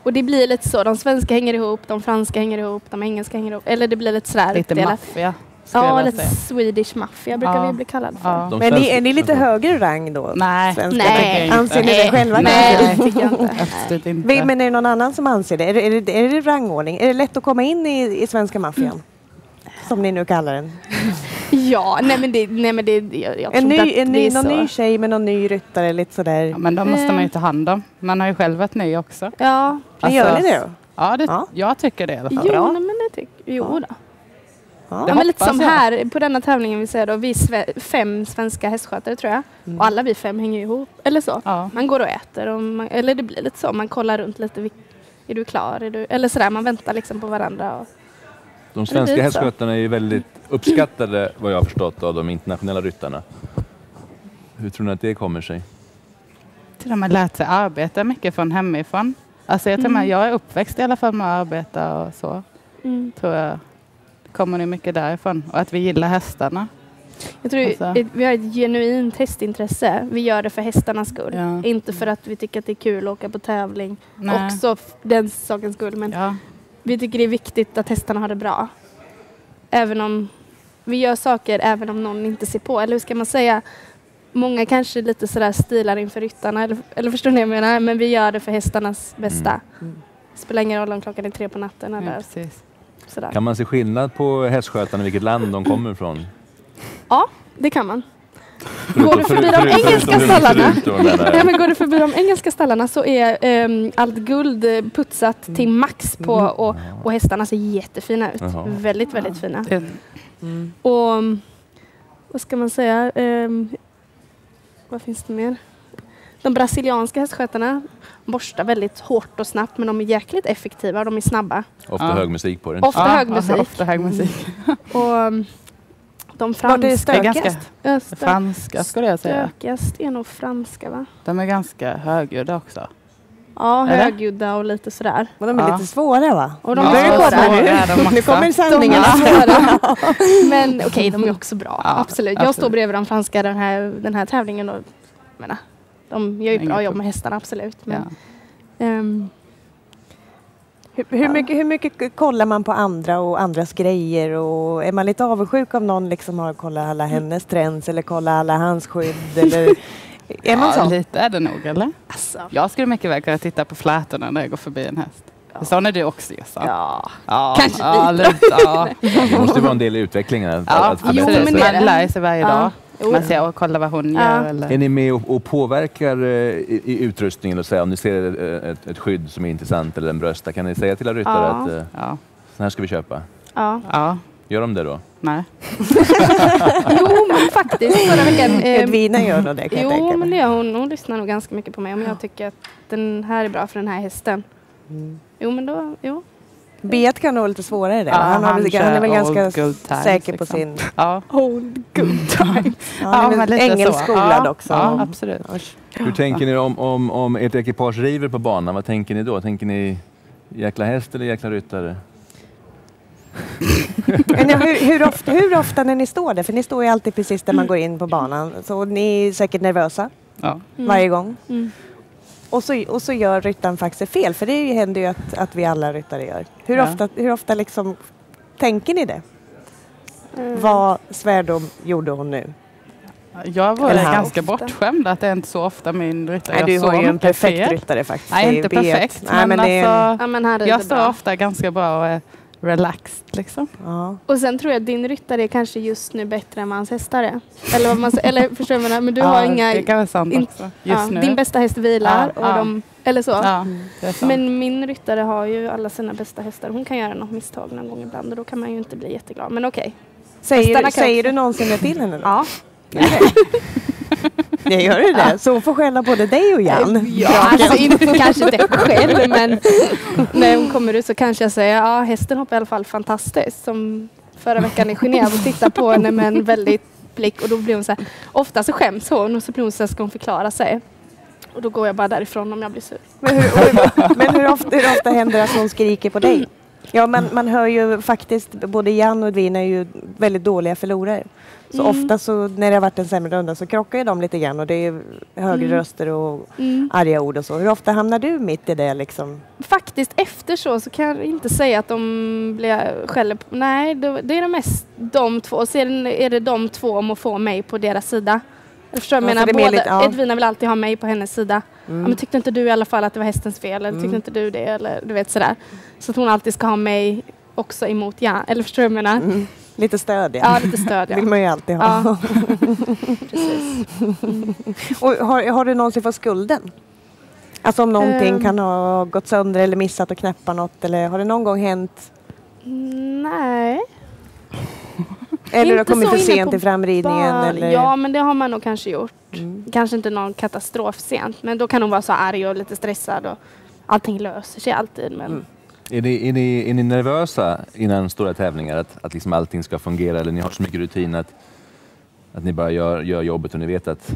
Och det blir lite så. De svenska hänger ihop, de franska hänger ihop, de engelska hänger ihop. Eller det blir lite sådär. Lite maffia. Ja, lite Swedish maffia brukar vi bli kallad för. Ja. Men är ni lite högre rang då? Nej. Nej. Anser ni det själva? Nej, det tycker jag inte. Absolut inte. Men är det någon annan som anser det? Är det rangordning? Är det lätt att komma in i svenska maffian? Som ni nu kallar den. Ja, jag tror inte att det är någon så. ny tjej med någon ny ryttare, lite sådär. Ja, men de måste man ju ta hand om. Man har ju själv varit ny också. Ja. Men gör ni det då? Ja, jag tycker det i alla fall. Jo, men det tycker jag. Då. Ja. Ja, men lite som här på denna tävlingen vi ser då. Vi 5 svenska hästskötare tror jag. Och alla vi 5 hänger ihop. Eller så. Ja. Man går och äter. Eller det blir lite så. Man kollar runt lite. Är du klar? Eller sådär. Man väntar liksom på varandra. Och de svenska hästskötarna är ju väldigt uppskattade, vad jag har förstått, av de internationella ryttarna. Hur tror ni att det kommer sig? De har lärt sig arbeta mycket från hemifrån. Alltså jag är uppväxt i alla fall med att arbeta och så. Tror jag kommer det mycket därifrån. Och att vi gillar hästarna. Jag tror vi har ett genuint hästintresse. Vi gör det för hästarnas skull. Ja. Inte för att vi tycker att det är kul att åka på tävling. Nej. Också den sakens skull. Men vi tycker det är viktigt att hästarna har det bra. Även om vi gör saker även om någon inte ser på. Eller hur ska man säga? Många kanske lite sådär stilar inför ryttarna. Eller förstår ni vad jag menar? Men vi gör det för hästarnas bästa. Det spelar ingen roll om klockan är 3 på natten. Eller precis. Sådär. Kan man se skillnad på hästskötarna, vilket land de kommer ifrån? Ja, det kan man. Går du förbi de engelska stallarna? Ja, men går du förbi de engelska stallarna så är allt guld putsat till max på och hästarna ser jättefina ut. Väldigt, väldigt fina. Och vad ska man säga? Vad finns det mer? De brasilianska hästskötarna borstar väldigt hårt och snabbt, men de är jäkligt effektiva och de är snabba. Ofta hög musik på den. Ofta hög musik. Ofta hög musik. Och de franska, franska skulle jag säga. Stökigast är nog franska, va? De är ganska högljudda också. Ja, högljudda och lite sådär. Och de är lite svåra, va? Och de är svåra. Nu kommer sanningen. Men okej, de är också bra. Absolut. Jag står bredvid de franska den här tävlingen och menar, de gör ju bra jobb med hästarna, absolut. Men, hur mycket kollar man på andra och andras grejer? Och är man lite avundsjuk om någon liksom har kollat alla hennes trends eller kollar alla hans skydd? Eller, är man så? Lite är det nog, eller? Alltså. Jag skulle mycket väl kunna titta på flätorna när jag går förbi en häst. Så är det också, Jessa. Ja. Kanske lite. Det måste ju vara en del i utvecklingen. Men man lär sig varje dag. Man ser och kollar vad hon gör. Eller? Är ni med och påverkar i utrustningen? Och säga, om ni ser ett skydd som är intressant eller en brösta, kan ni säga till er ryttare att så här ska vi köpa? Ja. Gör de det då? Nej. Jo, men faktiskt förra veckan. Edvina gör nog det, kan jag tänka men det gör hon. Hon lyssnar nog ganska mycket på mig om jag tycker att den här är bra för den här hästen. Jo, men då, Bet kan nog lite svårare det. Han är väl ganska säker på sin old good time. Engelskskolad också. Ja, absolut. Hur tänker ni om ert ekipage river på banan? Vad tänker ni då? Tänker ni jäkla häst eller jäkla ryttare? hur ofta när ni står där? För ni står ju alltid precis där man går in på banan. Så ni är säkert nervösa varje gång. Och så gör ryttaren faktiskt fel. För det händer ju att vi alla ryttare gör. Hur ofta liksom tänker ni det? Vad svärdom gjorde hon nu? Jag var ganska bortskämd att det är inte så ofta min ryttare. Nej, du har ju en perfekt ryttare faktiskt. Nej, inte perfekt. Men jag står ofta ganska bra och är relaxed liksom. Ja. Och sen tror jag att din ryttare är kanske just nu bättre än vad hans hästar är. Eller, vad man, eller förstår man, men du har inga... det kan vara sant också. Just nu. Din bästa häst vilar och de... Eller så. Ja, det är sant. Men min ryttare har ju alla sina bästa hästar. Hon kan göra något misstag någon gång ibland och då kan man ju inte bli jätteglad. Men okej. Säger du någonsin det till henne då? Ja. Det gör du det? Så hon får skälla både dig och Jan? Ja, alltså kanske inte själv, men när hon kommer ut så kanske jag säger ja, hästen hoppar i alla fall fantastiskt. Som förra veckan i Genève och tittar på henne med en väldigt blick och då blir hon så här, ofta så skäms hon och så blir hon så här, ska hon förklara sig. Och då går jag bara därifrån om jag blir sur. Men hur ofta händer det att hon skriker på dig? Ja, man hör ju faktiskt, både Jan och Edvin är ju väldigt dåliga förlorare. Så ofta så när det har varit en sämre runda så krockar ju de lite grann och det är högre röster och arga ord och så. Hur ofta hamnar du mitt i det liksom? Faktiskt efter så kan jag inte säga att de blir skäller på. Nej, det är det mest de två. Och sen är det de två om att få mig på deras sida. Jag förstår, Edvina vill alltid ha mig på hennes sida. Ja, men tyckte inte du i alla fall att det var hästens fel? Eller tyckte inte du det? Eller du vet sådär. Så att hon alltid ska ha mig också emot Jan. Eller förstår du vad jag menar? Lite stöd, ja. Lite stöd, ja. Vill man ju alltid ha. Ja. Precis. Och har du någonsin fått skulden? Alltså om någonting kan ha gått sönder eller missat och knäppa något. Eller har det någon gång hänt? Nej. Eller du har kommit för sent i framridningen? Eller? Ja, men det har man nog kanske gjort. Kanske inte någon katastrof sent. Men då kan hon vara så arg och lite stressad. Och allting löser sig alltid. Men... Är ni nervösa innan stora tävlingar? Att liksom allting ska fungera? Eller ni har så mycket rutin att ni bara gör jobbet och ni vet att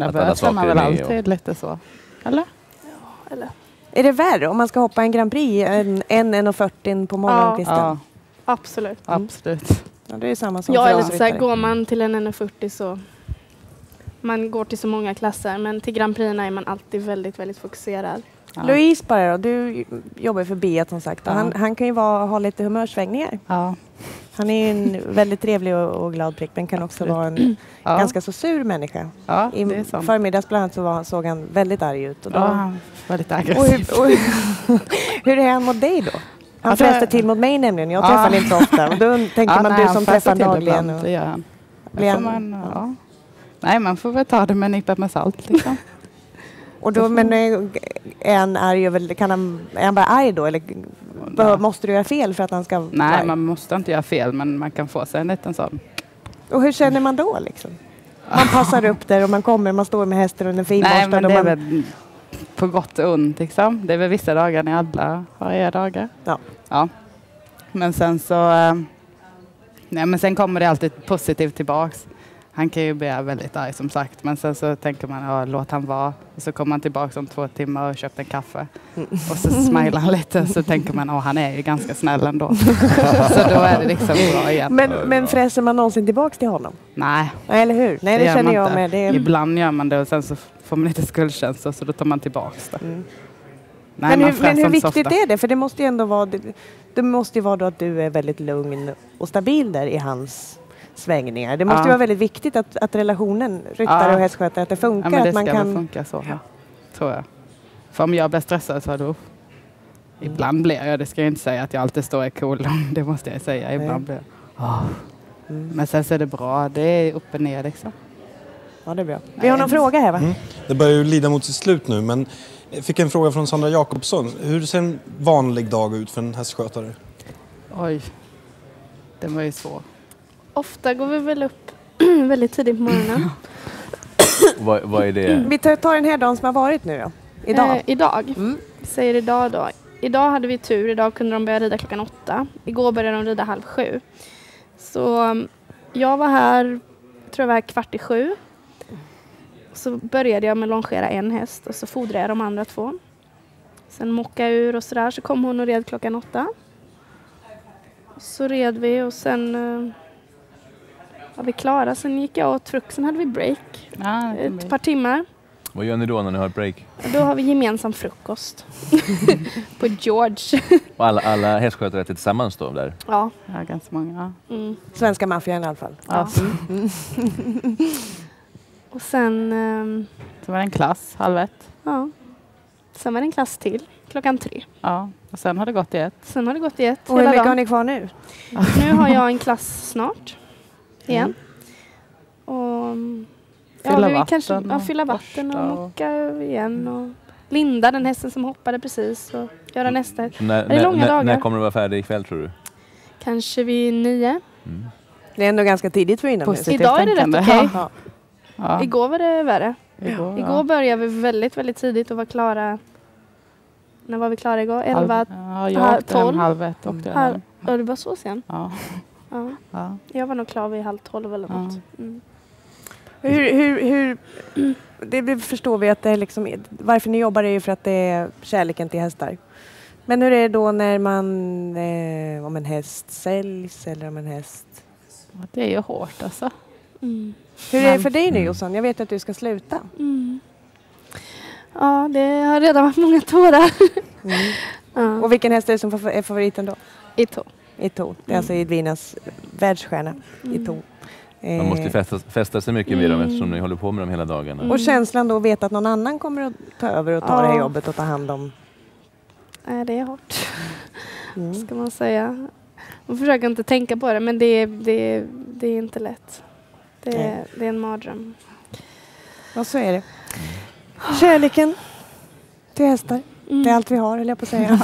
alla saker man är väl med? alltid lite så. Eller? Ja, eller? Är det värre om man ska hoppa en Grand Prix än 1,40 på morgonkvisten? Ja, absolut. Absolut. Ja, det är samma som eller så här, går man till en 1,40 så man går till så många klasser. Men till Grand Prix är man alltid väldigt, väldigt fokuserad. Ja. Louise bara då, du jobbar för Biat som sagt. Han kan ju ha lite humörsvängningar. Ja. Han är en väldigt trevlig och glad prick, men kan också vara en ganska så sur människa. Ja, I det är sant. förmiddags bland annat såg han väldigt arg ut. Och då, han väldigt aggressiv. Hur är han mot dig då? Han fräste till mot mig nämligen. Jag träffar honom inte så ofta. Och då tänker man du som träffar dagligen. Det gör han. Nej, man får väl ta det med en nypa med salt liksom. Och då, men är han arg över, är han bara arg då? Eller måste du göra fel för att han ska... Nej, man måste inte göra fel, men man kan få sig en liten sån. Och hur känner man då liksom? Man passar upp där och man står med hästen under finborstad. Nej, men det är väl på gott och ont liksom. Det är väl vissa dagar när alla har era dagar. Ja. Men sen så... nej, men sen kommer det alltid positivt tillbaks. Han kan ju bli väldigt arg som sagt. Men sen så tänker man, låt han vara. Och så kommer han tillbaka om 2 timmar och köper en kaffe. Och så smilar han lite. Så tänker man, han är ju ganska snäll ändå. Så då är det liksom bra igen. Men fräser man någonsin tillbaka till honom? Nej. Eller hur? Nej, det känner jag med. Ibland gör man det och sen så får man lite skuldkänsla. Så då tar man tillbaka det. Nej, men hur viktigt är det? För det måste ju ändå vara... Det måste ju vara då att du är väldigt lugn och stabil där i hans... svängningar. Det måste ju vara väldigt viktigt att relationen ryttare och hästskötare, att det funkar. Ja, men det att man ska kan... väl funka så, tror jag. För om jag blir stressad så då... Ibland blir jag, det ska jag inte säga att jag alltid står i cool. Det måste jag säga. Ibland blir jag... Men sen så är det bra. Det är upp och ner liksom. Ja, det är bra. Vi har någon fråga här, va? Det börjar ju lida mot sitt slut nu, men jag fick en fråga från Sandra Jakobsson. Hur ser en vanlig dag ut för en hästskötare? Oj, det var ju svår. Ofta går vi väl upp väldigt tidigt på morgonen. Vad är det? Vi tar den här dagen som har varit nu då. Idag. Idag. Säger idag då. Idag hade vi tur. Idag kunde de börja rida 8:00. Igår började de rida 6:30. Så jag var här, tror jag var här 6:15. Så började jag med longera en häst och så fodrade jag de andra 2. Sen mockade jag ur och sådär. Så kom hon och red 8:00. Så red vi och sen... var vi klara. Sen gick jag åt frukt. Sen hade vi break. Ett par timmar. Vad gör ni då när ni har break? Då har vi gemensam frukost. På George. Och alla hästskötare äter tillsammans då där? Ja. Ganska många. Svenska maffian i alla fall. Ja. Och sen... så var det en klass, 12:30. Ja. Sen var det en klass till, klockan 3. Ja, och sen har det gått i ett. Sen har det gått i ett. Och hur mycket har ni kvar nu? Nu har jag en klass snart. Igen. Och fylla vi vatten. Kanske, fylla vatten och mocka igen. Och linda den hästen som hoppade precis. Och göra nästa. Det är långa dagar. När kommer du vara färdig ikväll tror du? Kanske vid 9. Det är ändå ganska tidigt för inomhus. Idag är det rätt okej. Ja. Ja. Igår var det värre. Igår började vi väldigt, väldigt tidigt och var klara. När var vi klara igår? 11, jag åkte 12. Halv 1 åkte jag hem. Ja, det var så sen. Ja. Ja. Jag var nog klar vid 11:30 eller något. Hur det förstår vi att det är liksom, varför ni jobbar är ju för att det är kärleken till hästar. Men hur är det då när man om en häst säljs eller om en häst? Det är ju hårt alltså. Hur är det för dig nu Jossan? Jag vet att du ska sluta. Ja, det har redan varit många tårar. Och vilken häst är det som är favoriten då? Ito. Det är alltså Edvinas världsstjärna. Ito. Man måste fästa sig mycket med dem eftersom ni håller på med dem hela dagarna. Och känslan då att veta att någon annan kommer att ta över och ta det här jobbet och ta hand om. Nej, det är hårt. Ska man säga. Man försöker inte tänka på det, men det är inte lätt. Det är en mardröm. Ja, så är det. Kärleken till hästar. Det är allt vi har, eller jag på att säga.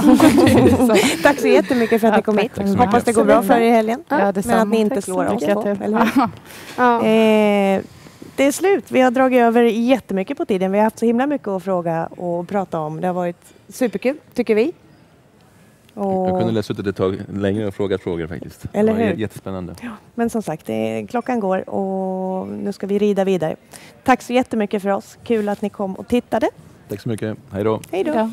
Tack så jättemycket för att ni kom hit. Hoppas det går bra för er i helgen. Ja, men att ni inte slår oss. Det är slut. Vi har dragit över jättemycket på tiden. Vi har haft så himla mycket att fråga och prata om. Det har varit superkul, tycker vi. Jag kunde läsa ut ett tag längre och frågat frågor faktiskt. Eller hur? Jättespännande. Ja, men som sagt, klockan går och nu ska vi rida vidare. Tack så jättemycket för oss. Kul att ni kom och tittade. Tack så mycket. Hej då. Hej då.